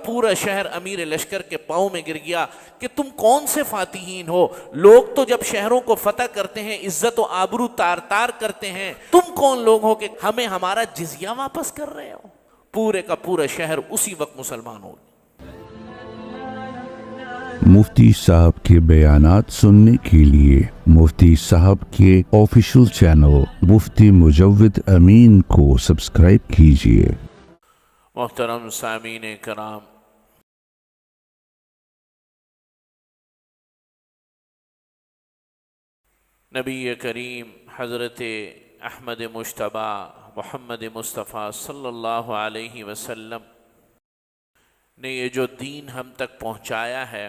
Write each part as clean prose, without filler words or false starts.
پورا شہر امیر لشکر کے پاؤں میں گر گیا کہ تم کون سے فاتحین ہو؟ لوگ تو جب شہروں کو فتح کرتے ہیں عزت و آبرو تار تار کرتے ہیں، تم کون لوگ ہو کہ ہمیں ہمارا جزیہ واپس کر رہے ہو؟ پورے کا پورا شہر اسی وقت مسلمان ہو گیا۔ مفتی صاحب کے بیانات سننے کے لیے مفتی صاحب کے آفیشیل چینل مفتی مجود امین کو سبسکرائب کیجیے۔ محترم سامعین کرام، نبی کریم حضرت احمد مجتبی محمد مصطفیٰ صلی اللہ علیہ وسلم نے یہ جو دین ہم تک پہنچایا ہے،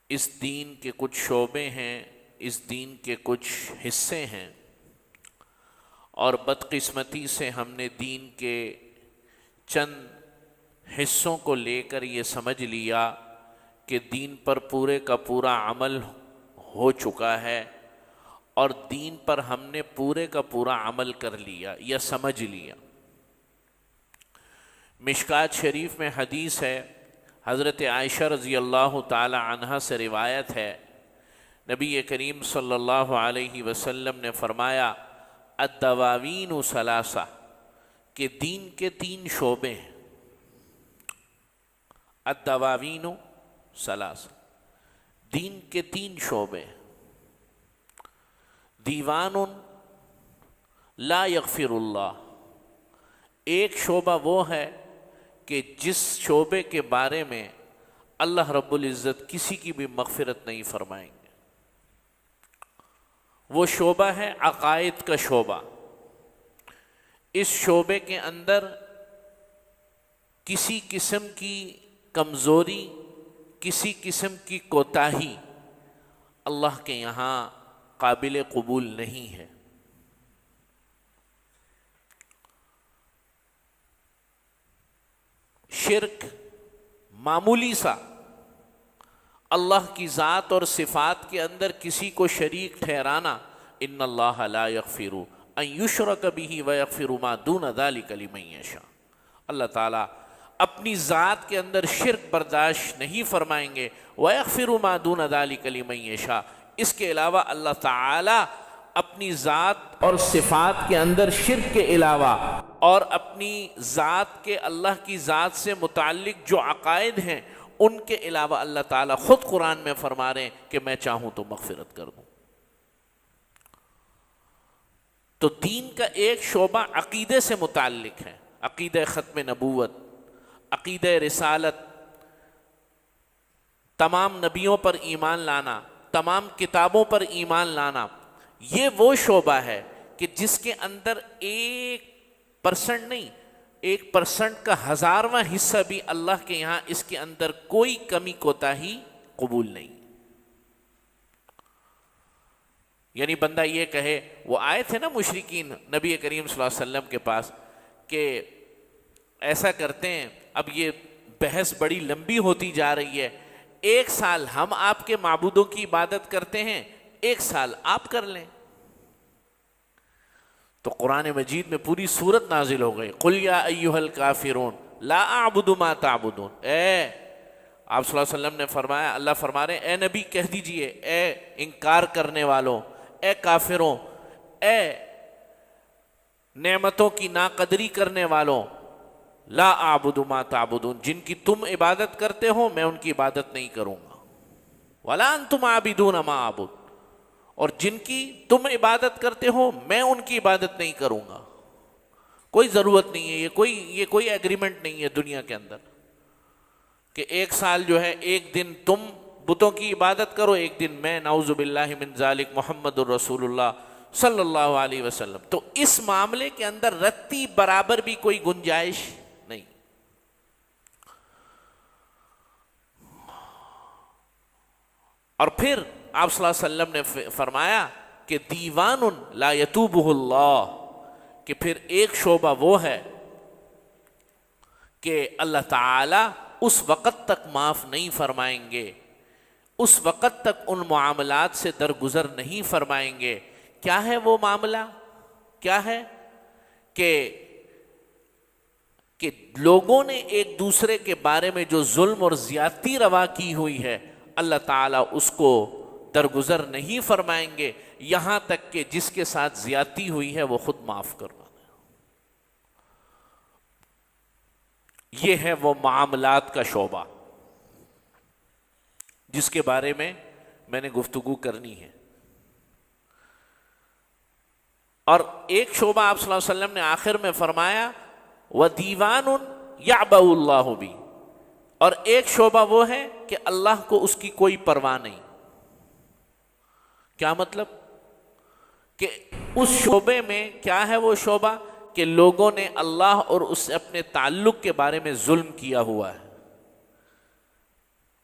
اس دین کے کچھ شعبے ہیں، اس دین کے کچھ حصے ہیں، اور بدقسمتی سے ہم نے دین کے چند حصوں کو لے کر یہ سمجھ لیا کہ دین پر پورے کا پورا عمل ہو چکا ہے، اور دین پر ہم نے پورے کا پورا عمل کر لیا یا سمجھ لیا۔ مشکات شریف میں حدیث ہے، حضرت عائشہ رضی اللہ تعالی عنہا سے روایت ہے، نبی کریم صلی اللہ علیہ وسلم نے فرمایا الدواوین ثلاثہ، کہ دین کے تین شعبے ہیں۔ الدواوین ثلاثہ، دین کے تین شعبے ہیں۔ دیوان لا یغفر اللہ، ایک شعبہ وہ ہے کہ جس شعبے کے بارے میں اللہ رب العزت کسی کی بھی مغفرت نہیں فرمائیں گے، وہ شعبہ ہے عقائد کا شعبہ۔ اس شعبے کے اندر کسی قسم کی کمزوری، کسی قسم کی کوتاہی اللہ کے یہاں قابل قبول نہیں ہے۔ شرک معمولی سا، اللہ کی ذات اور صفات کے اندر کسی کو شریک ٹھہرانا، ان اللہ لا یغفر ان یشرک بہ ویغفر ما دون ذلک لمن یشاء، اللہ تعالیٰ اپنی ذات کے اندر شرک برداشت نہیں فرمائیں گے، ویغفر ما دون ذلک لمن یشاء، اس کے علاوہ اللہ تعالیٰ اپنی ذات اور صفات کے اندر شرک کے علاوہ اور اپنی ذات کے اللہ کی ذات سے متعلق جو عقائد ہیں ان کے علاوہ اللہ تعالیٰ خود قرآن میں فرما رہے ہیں کہ میں چاہوں تو مغفرت کر دوں۔ تو دین کا ایک شعبہ عقیدے سے متعلق ہے، عقیدہ ختم نبوت، عقیدہ رسالت، تمام نبیوں پر ایمان لانا، تمام کتابوں پر ایمان لانا۔ یہ وہ شعبہ ہے کہ جس کے اندر 1% نہیں، 1% کا 1000واں حصہ بھی اللہ کے یہاں اس کے اندر کوئی کمی کوتاہی قبول نہیں۔ یعنی بندہ یہ کہے، وہ آئے تھے نا مشرکین نبی کریم صلی اللہ علیہ وسلم کے پاس کہ ایسا کرتے ہیں، اب یہ بحث بڑی لمبی ہوتی جا رہی ہے، 1 سال ہم آپ کے معبودوں کی عبادت کرتے ہیں، 1 سال آپ کر لیں۔ تو قرآن مجید میں پوری سورت نازل ہو گئی، قل یا ایھا الکافرون لا اعبد ما تعبدون۔ آپ صلی اللہ علیہ وسلم نے فرمایا، اللہ فرما رہے ہیں اے نبی کہہ دیجئے، اے انکار کرنے والوں، اے کافروں، اے نعمتوں کی ناقدری کرنے والوں، لا اعبد ما تعبدون، جن کی تم عبادت کرتے ہو میں ان کی عبادت نہیں کروں گا، ولا انتم عابدون ما اعبد، اور جن کی تم عبادت کرتے ہو میں ان کی عبادت نہیں کروں گا۔ کوئی ضرورت نہیں ہے، یہ کوئی ایگریمنٹ نہیں ہے دنیا کے اندر کہ 1 سال جو ہے 1 دن تم بتوں کی عبادت کرو، 1 دن میں، نعوذ باللہ من ذالک محمد الرسول اللہ صلی اللہ علیہ وسلم۔ تو اس معاملے کے اندر رتی برابر بھی کوئی گنجائش نہیں۔ اور پھر آپ صلی اللہ علیہ وسلم نے فرمایا کہ دیوان لا یتوبہ اللہ، کہ پھر ایک شعبہ وہ ہے کہ اللہ تعالی اس وقت تک معاف نہیں فرمائیں گے، اس وقت تک ان معاملات سے درگزر نہیں فرمائیں گے۔ کیا ہے وہ معاملہ؟ کیا ہے کہ کہ لوگوں نے ایک دوسرے کے بارے میں جو ظلم اور زیادتی روا کی ہوئی ہے اللہ تعالیٰ اس کو درگزر نہیں فرمائیں گے یہاں تک کہ جس کے ساتھ زیادتی ہوئی ہے وہ خود معاف کروا دے۔ یہ ہے وہ معاملات کا شعبہ جس کے بارے میں میں نے گفتگو کرنی ہے۔ اور ایک شعبہ آپ صلی اللہ علیہ وسلم نے آخر میں فرمایا وَدِيوَانٌ يَعْبَأُ اللَّهُ بِهِ، اور ایک شعبہ وہ ہے کہ اللہ کو اس کی کوئی پرواہ نہیں۔ کیا مطلب؟ کہ اس شعبے میں کیا ہے وہ شعبہ کہ لوگوں نے اللہ اور اس سے اپنے تعلق کے بارے میں ظلم کیا ہوا ہے۔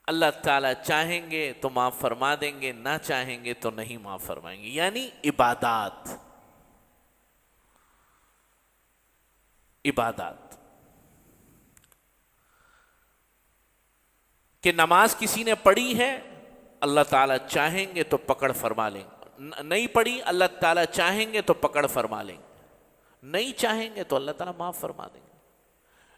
اللہ تعالیٰ چاہیں گے تو معاف فرما دیں گے، نہ چاہیں گے تو نہیں معاف فرمائیں گے، یعنی عبادات۔ کہ نماز کسی نے پڑھی ہے اللہ تعالیٰ چاہیں گے تو پکڑ فرما لیں گے، نہیں پڑھی اللہ تعالیٰ چاہیں گے تو پکڑ فرما لیں گے، نہیں چاہیں گے تو اللہ تعالیٰ معاف فرما دیں گے۔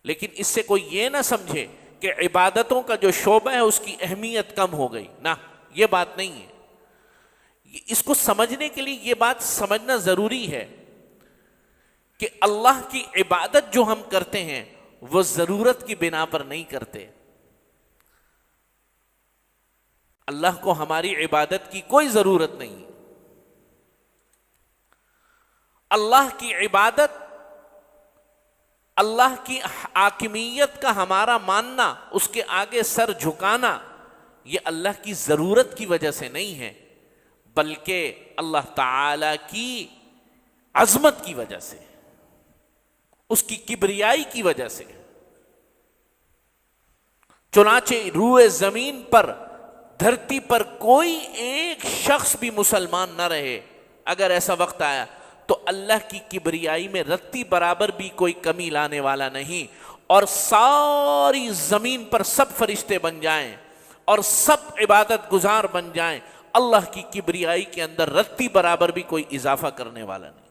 لیکن اس سے کوئی یہ نہ سمجھے کہ عبادتوں کا جو شعبہ ہے اس کی اہمیت کم ہو گئی، نہ، یہ بات نہیں ہے۔ اس کو سمجھنے کے لیے یہ بات سمجھنا ضروری ہے کہ اللہ کی عبادت جو ہم کرتے ہیں وہ ضرورت کی بنا پر نہیں کرتے۔ اللہ کو ہماری عبادت کی کوئی ضرورت نہیں۔ اللہ کی عبادت، اللہ کی حاکمیت کا ہمارا ماننا، اس کے آگے سر جھکانا، یہ اللہ کی ضرورت کی وجہ سے نہیں ہے بلکہ اللہ تعالی کی عظمت کی وجہ سے، اس کی کبریائی کی وجہ سے۔ چنانچہ روئے زمین پر، دھرتی پر کوئی ایک شخص بھی مسلمان نہ رہے، اگر ایسا وقت آیا تو اللہ کی کبریائی میں رتی برابر بھی کوئی کمی لانے والا نہیں، اور ساری زمین پر سب فرشتے بن جائیں اور سب عبادت گزار بن جائیں، اللہ کی کبریائی کے اندر رتی برابر بھی کوئی اضافہ کرنے والا نہیں۔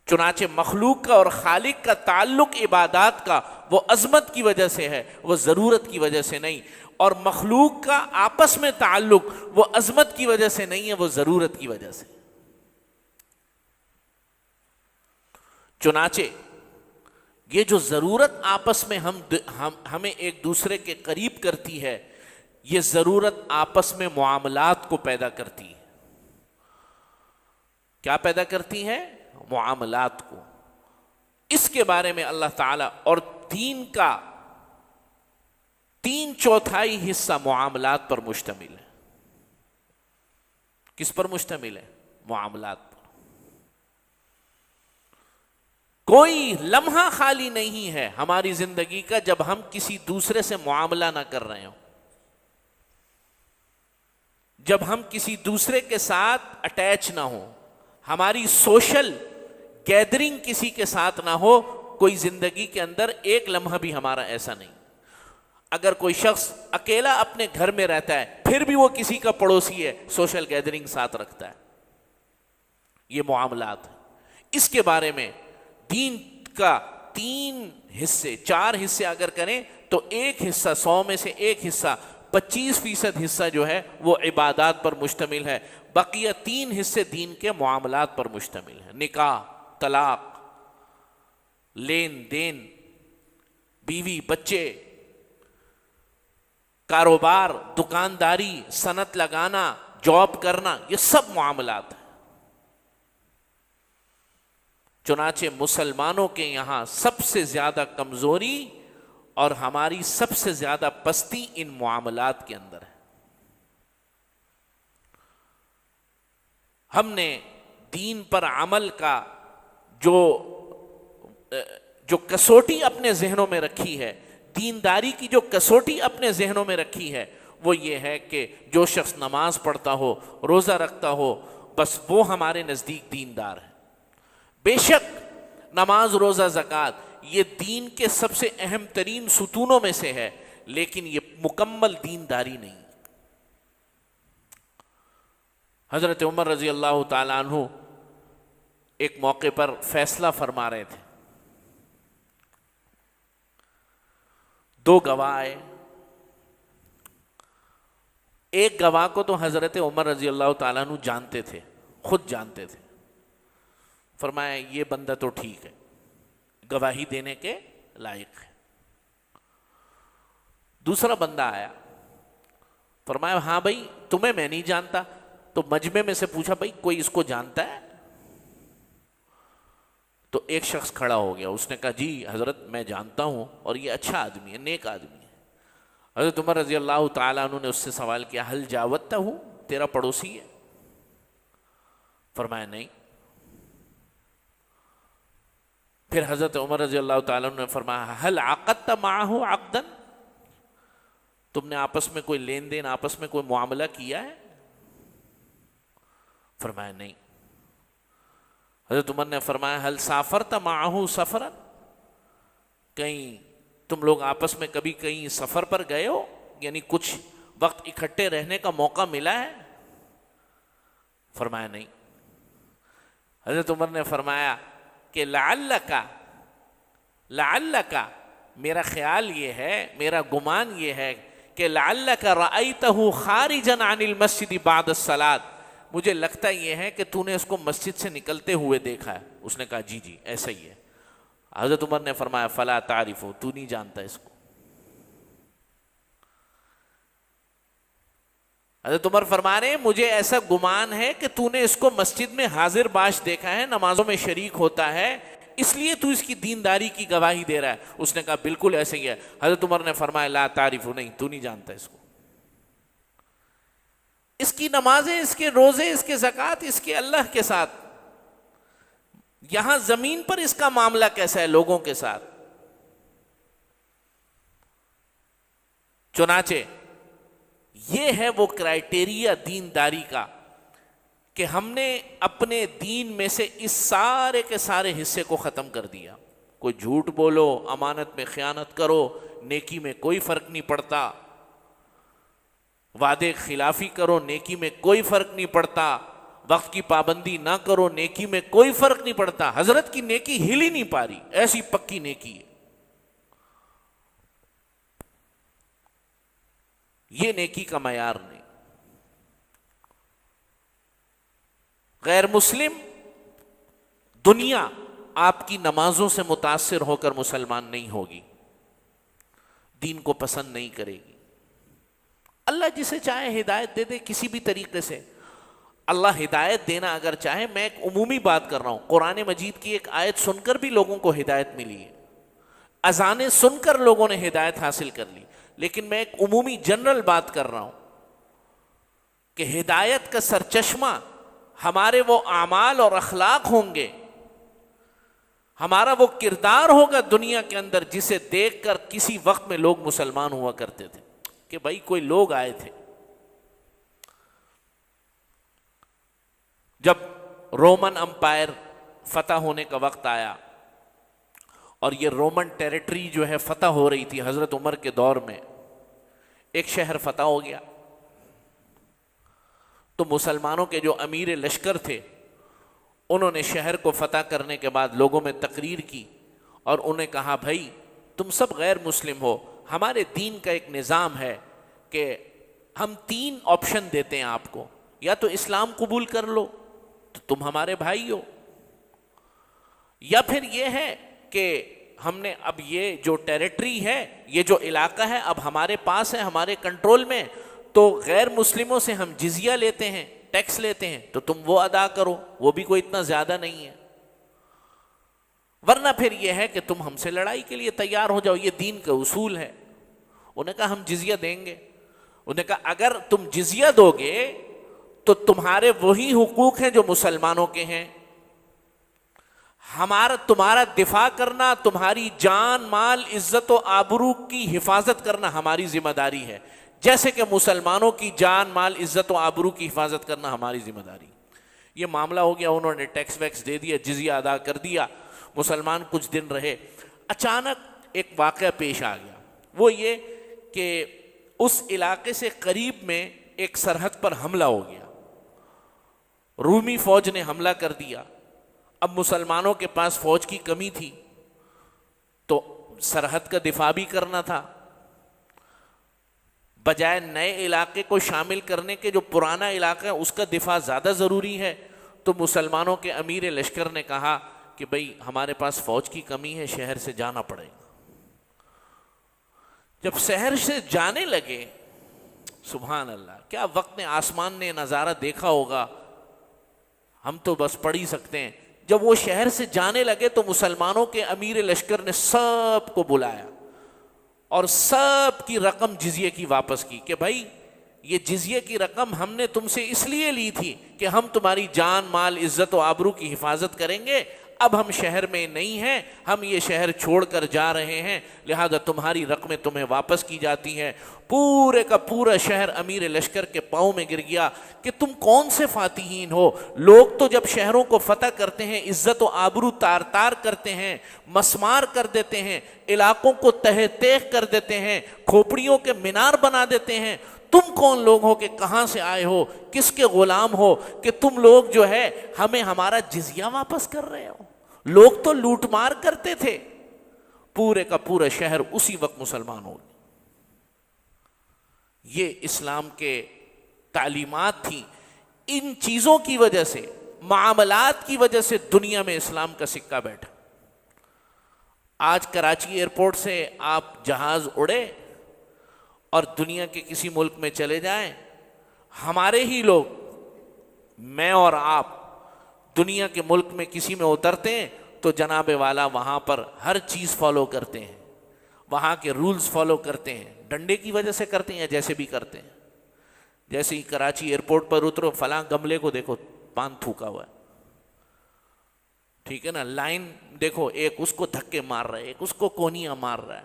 چنانچہ مخلوق کا اور خالق کا تعلق عبادات کا وہ عظمت کی وجہ سے ہے، وہ ضرورت کی وجہ سے نہیں، اور مخلوق کا آپس میں تعلق وہ عظمت کی وجہ سے نہیں ہے، وہ ضرورت کی وجہ سے۔ چنانچہ یہ جو ضرورت آپس میں ہمیں ایک دوسرے کے قریب کرتی ہے، یہ ضرورت آپس میں معاملات کو پیدا کرتی ہے۔ کیا پیدا کرتی ہے؟ معاملات کو۔ اس کے بارے میں اللہ تعالیٰ، اور دین کا 3/4 حصہ معاملات پر مشتمل ہے۔ کس پر مشتمل ہے؟ معاملات پر۔ کوئی لمحہ خالی نہیں ہے ہماری زندگی کا جب ہم کسی دوسرے سے معاملہ نہ کر رہے ہوں، جب ہم کسی دوسرے کے ساتھ اٹیچ نہ ہوں، ہماری سوشل گیدرنگ کسی کے ساتھ نہ ہو، کوئی زندگی کے اندر ایک لمحہ بھی ہمارا ایسا نہیں۔ اگر کوئی شخص اکیلا اپنے گھر میں رہتا ہے پھر بھی وہ کسی کا پڑوسی ہے، سوشل گیدرنگ ساتھ رکھتا ہے، یہ معاملات ہیں۔ اس کے بارے میں دین کا 3 حصے 4 حصے اگر کریں تو ایک حصہ 100 میں سے ایک حصہ 25% حصہ جو ہے وہ عبادات پر مشتمل ہے، بقیہ 3 حصے دین کے معاملات پر مشتمل ہیں۔ نکاح، طلاق، لین دین، بیوی بچے، کاروبار، دکانداری، صنعت لگانا، جاب کرنا، یہ سب معاملات ہیں۔ چنانچہ مسلمانوں کے یہاں سب سے زیادہ کمزوری اور ہماری سب سے زیادہ پستی ان معاملات کے اندر ہے۔ ہم نے دین پر عمل کا جو کسوٹی اپنے ذہنوں میں رکھی ہے، دینداری کی جو کسوٹی اپنے ذہنوں میں رکھی ہے، وہ یہ ہے کہ جو شخص نماز پڑھتا ہو، روزہ رکھتا ہو، بس وہ ہمارے نزدیک دیندار ہے۔ بے شک نماز، روزہ، زکوٰۃ یہ دین کے سب سے اہم ترین ستونوں میں سے ہے، لیکن یہ مکمل دینداری نہیں۔ حضرت عمر رضی اللہ تعالیٰ عنہ ایک موقع پر فیصلہ فرما رہے تھے دو گواہ آئے. ایک گواہ کو تو حضرت عمر رضی اللہ تعالیٰ عنہ جانتے تھے، خود جانتے تھے. فرمایا یہ بندہ تو ٹھیک ہے، گواہی دینے کے لائق ہے. دوسرا بندہ آیا، فرمایا ہاں بھائی تمہیں میں نہیں جانتا. تو مجمع میں سے پوچھا بھائی کوئی اس کو جانتا ہے؟ تو ایک شخص کھڑا ہو گیا، اس نے کہا جی حضرت میں جانتا ہوں اور یہ اچھا آدمی ہے، نیک آدمی ہے. حضرت عمر رضی اللہ تعالیٰ عنہ نے اس سے سوال کیا حل جاوتہ ہوں، تیرا پڑوسی ہے؟ فرمایا نہیں. پھر حضرت عمر رضی اللہ تعالیٰ عنہ نے فرمایا حل عقدت معه عقدا، تم نے آپس میں کوئی لین دین، آپس میں کوئی معاملہ کیا ہے؟ فرمایا نہیں. حضرت عمر نے فرمایا حل سافرت معه سفرا، کہیں تم لوگ آپس میں کبھی کہیں سفر پر گئے ہو، یعنی کچھ وقت اکٹھے رہنے کا موقع ملا ہے؟ فرمایا نہیں. حضرت عمر نے فرمایا کہ لعلک، میرا خیال یہ ہے، میرا گمان یہ ہے کہ لعلک رأیتہ خارجا عن المسجد بعد الصلاۃ، مجھے لگتا یہ ہے کہ تو نے اس کو مسجد سے نکلتے ہوئے دیکھا ہے. اس نے کہا جی ایسا ہی ہے. حضرت عمر نے فرمایا فلا تعرف، تو نہیں جانتا اس کو. حضرت عمر فرما رہے ہیں مجھے ایسا گمان ہے کہ تو نے اس کو مسجد میں حاضر باش دیکھا ہے، نمازوں میں شریک ہوتا ہے، اس لیے تو اس کی دینداری کی گواہی دے رہا ہے. اس نے کہا بالکل ایسے ہی ہے. حضرت عمر نے فرمایا لا تعرف، نہیں تو نہیں جانتا اس کو. اس کی نمازیں، اس کے روزے، اس کے زکوٰۃ، اس کے اللہ کے ساتھ، یہاں زمین پر اس کا معاملہ کیسا ہے لوگوں کے ساتھ. چنانچہ یہ ہے وہ کرائٹیریا دینداری کا کہ ہم نے اپنے دین میں سے اس سارے کے سارے حصے کو ختم کر دیا. کوئی جھوٹ بولو، امانت میں خیانت کرو، نیکی میں کوئی فرق نہیں پڑتا. وعدے خلافی کرو، نیکی میں کوئی فرق نہیں پڑتا. وقت کی پابندی نہ کرو، نیکی میں کوئی فرق نہیں پڑتا. حضرت کی نیکی ہل ہی نہیں پا رہی، ایسی پکی نیکی ہے. یہ نیکی کا معیار نہیں. غیر مسلم دنیا آپ کی نمازوں سے متاثر ہو کر مسلمان نہیں ہوگی، دین کو پسند نہیں کرے گی. اللہ جسے چاہے ہدایت دے دے کسی بھی طریقے سے. اللہ ہدایت دینا اگر چاہے، میں ایک عمومی بات کر رہا ہوں، قرآن مجید کی ایک آیت سن کر بھی لوگوں کو ہدایت ملی ہے، اذانیں سن کر لوگوں نے ہدایت حاصل کر لی. لیکن میں ایک عمومی جنرل بات کر رہا ہوں کہ ہدایت کا سرچشمہ ہمارے وہ اعمال اور اخلاق ہوں گے، ہمارا وہ کردار ہوگا دنیا کے اندر جسے دیکھ کر کسی وقت میں لوگ مسلمان ہوا کرتے تھے. کہ بھائی کوئی لوگ آئے تھے، جب رومن امپائر فتح ہونے کا وقت آیا اور یہ رومن ٹیریٹری جو ہے فتح ہو رہی تھی حضرت عمر کے دور میں، ایک شہر فتح ہو گیا. تو مسلمانوں کے جو امیر لشکر تھے انہوں نے شہر کو فتح کرنے کے بعد لوگوں میں تقریر کی اور انہیں کہا بھائی تم سب غیر مسلم ہو، ہمارے دین کا ایک نظام ہے کہ ہم 3 آپشن دیتے ہیں آپ کو، یا تو اسلام قبول کر لو تو تم ہمارے بھائی ہو، یا پھر یہ ہے کہ ہم نے اب یہ جو ٹیریٹری ہے، یہ جو علاقہ ہے اب ہمارے پاس ہے، ہمارے کنٹرول میں، تو غیر مسلموں سے ہم جزیہ لیتے ہیں، ٹیکس لیتے ہیں، تو تم وہ ادا کرو، وہ بھی کوئی اتنا زیادہ نہیں ہے، ورنہ پھر یہ ہے کہ تم ہم سے لڑائی کے لیے تیار ہو جاؤ، یہ دین کا اصول ہے. انہوں نے کہا ہم جزیہ دیں گے. انہوں نے کہا اگر تم جزیہ دو گے تو تمہارے وہی حقوق ہیں جو مسلمانوں کے ہیں، تمہارا دفاع کرنا، تمہاری جان مال عزت و آبرو کی حفاظت کرنا ہماری ذمہ داری ہے، جیسے کہ مسلمانوں کی جان مال عزت و آبرو کی حفاظت کرنا ہماری ذمہ داری. یہ معاملہ ہو گیا، انہوں نے ٹیکس ویکس دے دیا، جزیہ ادا کر دیا. مسلمان کچھ دن رہے. اچانک ایک واقعہ پیش آ گیا، وہ یہ کہ اس علاقے سے قریب میں ایک سرحد پر حملہ ہو گیا. رومی فوج نے حملہ کر دیا. اب مسلمانوں کے پاس فوج کی کمی تھی تو سرحد کا دفاع بھی کرنا تھا، بجائے نئے علاقے کو شامل کرنے کے جو پرانا علاقہ ہے اس کا دفاع زیادہ ضروری ہے. تو مسلمانوں کے امیر لشکر نے کہا کہ بھئی ہمارے پاس فوج کی کمی ہے, شہر سے جانا پڑے گا. جب شہر سے جانے لگے, سبحان اللہ, کیا وقت نے آسمان نے نظارہ دیکھا ہوگا, ہم تو بس پڑھ ہی سکتے ہیں. جب وہ شہر سے جانے لگے تو مسلمانوں کے امیر لشکر نے سب کو بلایا اور سب کی رقم جزیے کی واپس کی کہ بھائی یہ جزیے کی رقم ہم نے تم سے اس لیے لی تھی کہ ہم تمہاری جان مال عزت و آبرو کی حفاظت کریں گے. اب ہم شہر میں نہیں ہیں, ہم یہ شہر چھوڑ کر جا رہے ہیں, لہذا تمہاری رقمیں تمہیں واپس کی جاتی ہیں. پورے کا پورا شہر امیر لشکر کے پاؤں میں گر گیا کہ تم کون سے فاتحین ہو. لوگ تو جب شہروں کو فتح کرتے ہیں عزت و آبرو تار تار کرتے ہیں, مسمار کر دیتے ہیں, علاقوں کو تہہ تیغ کر دیتے ہیں, کھوپڑیوں کے مینار بنا دیتے ہیں. تم کون لوگ ہو کہ کہاں سے آئے ہو, کس کے غلام ہو کہ تم لوگ جو ہے ہمیں ہمارا جزیہ واپس کر رہے ہو. لوگ تو لوٹ مار کرتے تھے. پورے کا پورا شہر اسی وقت مسلمان ہو گیا. یہ اسلام کے تعلیمات تھی. ان چیزوں کی وجہ سے, معاملات کی وجہ سے دنیا میں اسلام کا سکہ بیٹھا. آج کراچی ایئرپورٹ سے آپ جہاز اڑے اور دنیا کے کسی ملک میں چلے جائیں, ہمارے ہی لوگ, میں اور آپ, دنیا کے ملک میں کسی میں اترتے ہیں تو جناب والا وہاں پر ہر چیز فالو کرتے ہیں, وہاں کے رولز فالو کرتے ہیں. ڈنڈے کی وجہ سے کرتے ہیں یا جیسے بھی کرتے ہیں. جیسے ہی کراچی ایئرپورٹ پر اترو, فلاں گملے کو دیکھو پان تھوکا ہوا ہے, ٹھیک ہے نا, لائن دیکھو, ایک اس کو دھکے مار رہا ہے, ایک اس کو کونیاں مار رہا ہے.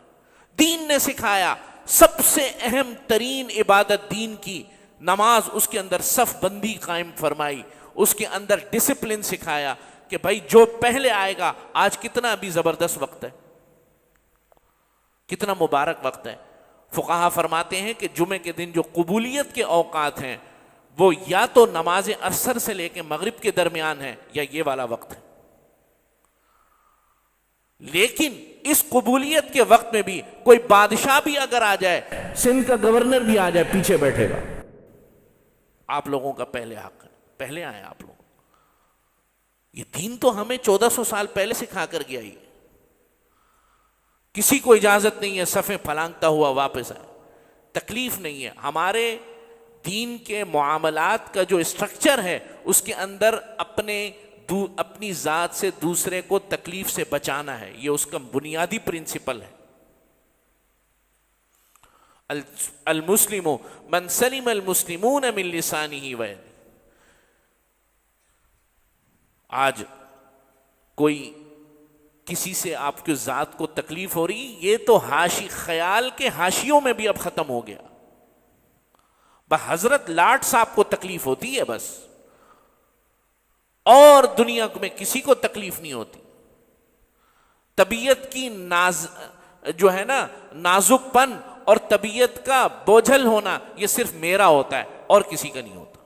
دین نے سکھایا سب سے اہم ترین عبادت دین کی نماز, اس کے اندر صف بندی قائم فرمائی, اس کے اندر ڈسپلن سکھایا کہ بھائی جو پہلے آئے گا. آج کتنا ابھی زبردست وقت ہے, کتنا مبارک وقت ہے. فقہا فرماتے ہیں کہ جمعے کے دن جو قبولیت کے اوقات ہیں وہ یا تو نماز عصر سے لے کے مغرب کے درمیان ہے یا یہ والا وقت ہے. لیکن اس قبولیت کے وقت میں بھی کوئی بادشاہ بھی اگر آ جائے, سندھ کا گورنر بھی آ جائے, پیچھے بیٹھے گا. آپ لوگوں کا پہلے حق ہے, پہلے آئے آپ لوگ. یہ دین تو ہمیں 1400 سال پہلے سکھا کر گیا. ہی کسی کو اجازت نہیں ہے صفیں پھلانگتا ہوا واپس آئے, تکلیف نہیں ہے. ہمارے دین کے معاملات کا جو اسٹرکچر ہے اس کے اندر اپنی ذات سے دوسرے کو تکلیف سے بچانا ہے. یہ اس کا بنیادی پرنسپل ہے. المسلم من سلم المسلمون من لسانه و یده. آج کوئی کسی سے آپ کی ذات کو تکلیف ہو رہی, یہ تو خیال کے حاشیوں میں بھی اب ختم ہو گیا. حضرت لاٹ صاحب کو تکلیف ہوتی ہے بس, اور دنیا میں کسی کو تکلیف نہیں ہوتی. طبیعت کی جو ہے نا نازک پن اور طبیعت کا بوجھل ہونا یہ صرف میرا ہوتا ہے اور کسی کا نہیں ہوتا.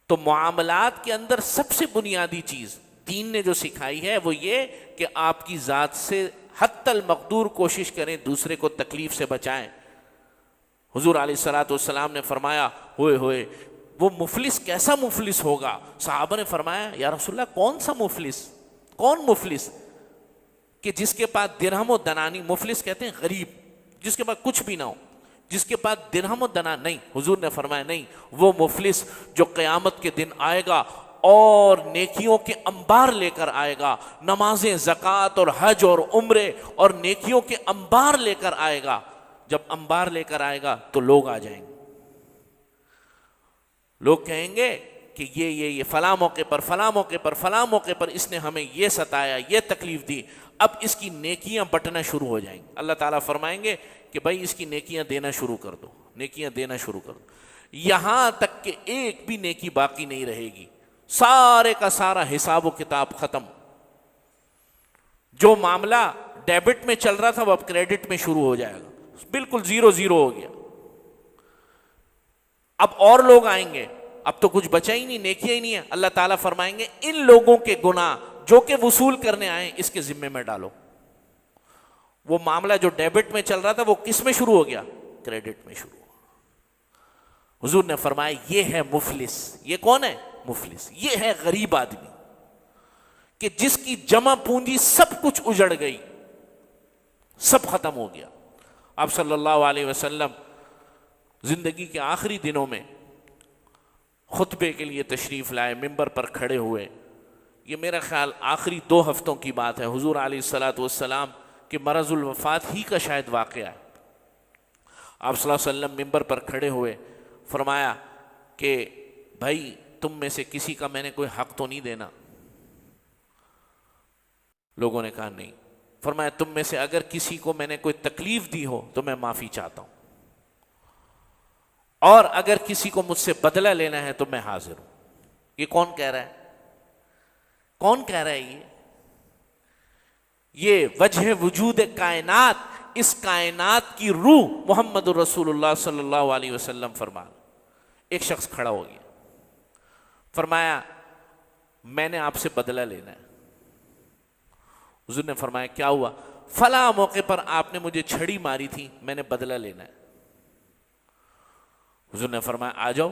تو معاملات کے اندر سب سے بنیادی چیز دین نے جو سکھائی ہے وہ یہ کہ آپ کی ذات سے حتی المقدور کوشش کریں دوسرے کو تکلیف سے بچائیں. حضور علیہ الصلوۃ والسلام نے فرمایا, ہوئے ہوئے وہ مفلس کیسا مفلس ہوگا. صحابہ نے فرمایا یا رسول اللہ کون سا مفلس, کون مفلس کہ جس کے پاس درہم و دنانی, مفلس کہتے ہیں غریب جس کے پاس کچھ بھی نہ ہو, جس کے پاس درہم و دنا نہیں. حضور نے فرمایا نہیں, وہ مفلس جو قیامت کے دن آئے گا اور نیکیوں کے انبار لے کر آئے گا, نمازیں, زکوٰۃ اور حج اور عمرے اور نیکیوں کے انبار لے کر آئے گا. جب انبار لے کر آئے گا تو لوگ آ جائیں گے, لوگ کہیں گے کہ یہ فلاں موقع پر فلاں موقع پر فلاں موقع پر اس نے ہمیں یہ ستایا, یہ تکلیف دی. اب اس کی نیکیاں بٹنا شروع ہو جائیں گی. اللہ تعالیٰ فرمائیں گے کہ بھائی اس کی نیکیاں دینا شروع کر دو, نیکیاں دینا شروع کر دو, یہاں تک کہ ایک بھی نیکی باقی نہیں رہے گی. سارے کا سارا حساب و کتاب ختم. جو معاملہ ڈیبٹ میں چل رہا تھا وہ اب کریڈٹ میں شروع ہو جائے گا, بالکل 0-0 ہو گیا. اب اور لوگ آئیں گے, اب تو کچھ بچا ہی نہیں, نیکیاں ہی نہیں ہے. اللہ تعالیٰ فرمائیں گے ان لوگوں کے گناہ جو کہ وصول کرنے آئے اس کے ذمے میں ڈالو. وہ معاملہ جو ڈیبٹ میں چل رہا تھا وہ کس میں شروع ہو گیا؟ کریڈٹ میں شروع ہوا۔ حضور نے فرمایا یہ ہے مفلس۔ یہ کون ہے؟ مفلس۔ یہ ہے غریب آدمی کہ جس کی جمع پونجی سب کچھ اجڑ گئی، سب ختم ہو گیا۔ آپ صلی اللہ علیہ وسلم زندگی کے آخری دنوں میں خطبے کے لیے تشریف لائے، منبر پر کھڑے ہوئے۔ یہ میرا خیال آخری 2 ہفتوں کی بات ہے، حضور علیہ الصلوۃ والسلام کہ مرض الوفات ہی کا شاید واقعہ ہے۔ آپ صلی اللہ علیہ وسلم منبر پر کھڑے ہوئے، فرمایا کہ بھائی تم میں سے کسی کا میں نے کوئی حق تو نہیں دینا؟ لوگوں نے کہا نہیں۔ فرمایا تم میں سے اگر کسی کو میں نے کوئی تکلیف دی ہو تو میں معافی چاہتا ہوں، اور اگر کسی کو مجھ سے بدلہ لینا ہے تو میں حاضر ہوں۔ یہ کون کہہ رہا ہے؟ کون کہہ رہا ہے؟ یہ وجہ وجود کائنات، اس کائنات کی روح محمد رسول اللہ صلی اللہ علیہ وسلم فرما۔ ایک شخص کھڑا ہو گیا، فرمایا میں نے آپ سے بدلہ لینا ہے۔ حضور نے فرمایا کیا ہوا؟ فلاں موقع پر آپ نے مجھے چھڑی ماری تھی، میں نے بدلہ لینا ہے۔ حضور نے فرمایا آ جاؤ۔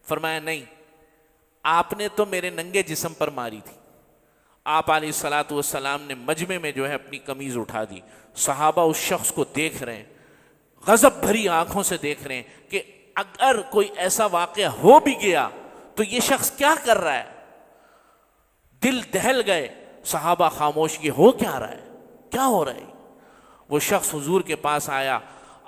فرمایا نہیں، آپ نے تو میرے ننگے جسم پر ماری تھی۔ آپ علیہ الصلوۃ والسلام نے مجمع میں جو ہے اپنی قمیض اٹھا دی۔ صحابہ اس شخص کو دیکھ رہے ہیں، غضب بھری آنکھوں سے دیکھ رہے ہیں کہ اگر کوئی ایسا واقعہ ہو بھی گیا تو یہ شخص کیا کر رہا ہے؟ دل دہل گئے۔ صحابہ خاموش، یہ ہو کیا رہا ہے؟ کیا ہو رہا ہے؟ وہ شخص حضور کے پاس آیا،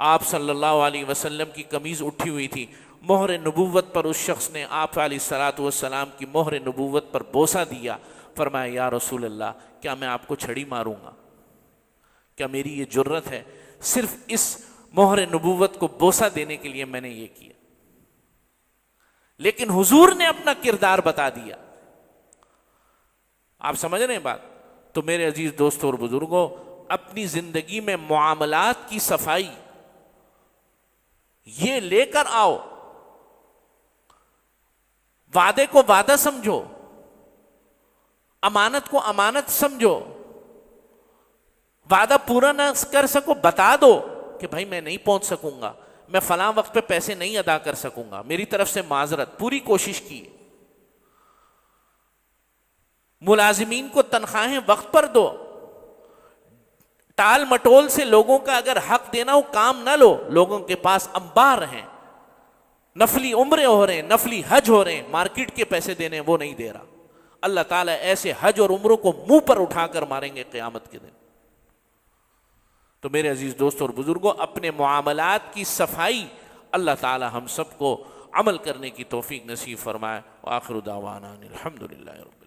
آپ صلی اللہ علیہ وسلم کی قمیض اٹھی ہوئی تھی، مہر نبوت پر اس شخص نے آپ علیہ الصلوۃ والسلام کی مہر نبوت پر بوسہ دیا۔ فرمایا یا رسول اللہ کیا میں آپ کو چھڑی ماروں گا؟ کیا میری یہ جرت ہے؟ صرف اس مہر نبوت کو بوسہ دینے کے لیے میں نے یہ کیا۔ لیکن حضور نے اپنا کردار بتا دیا۔ آپ سمجھ رہے ہیں بات؟ تو میرے عزیز دوستوں اور بزرگوں، اپنی زندگی میں معاملات کی صفائی یہ لے کر آؤ۔ وعدے کو وعدہ سمجھو، امانت کو امانت سمجھو۔ وعدہ پورا نہ کر سکو بتا دو کہ بھائی میں نہیں پہنچ سکوں گا، میں فلاں وقت پہ پیسے نہیں ادا کر سکوں گا، میری طرف سے معذرت۔ پوری کوشش کی۔ ملازمین کو تنخواہیں وقت پر دو۔ ٹال مٹول سے لوگوں کا اگر حق دینا ہو کام نہ لو۔ لوگوں کے پاس انبار ہیں، نفلی عمرے ہو رہے ہیں، نفلی حج ہو رہے ہیں، مارکیٹ کے پیسے دینے وہ نہیں دے رہا۔ اللہ تعالیٰ ایسے حج اور عمروں کو منہ پر اٹھا کر ماریں گے قیامت کے دن۔ تو میرے عزیز دوستوں اور بزرگوں، اپنے معاملات کی صفائی اللہ تعالیٰ ہم سب کو عمل کرنے کی توفیق نصیب فرمائے۔ وآخر دعوانا الحمدللہ رب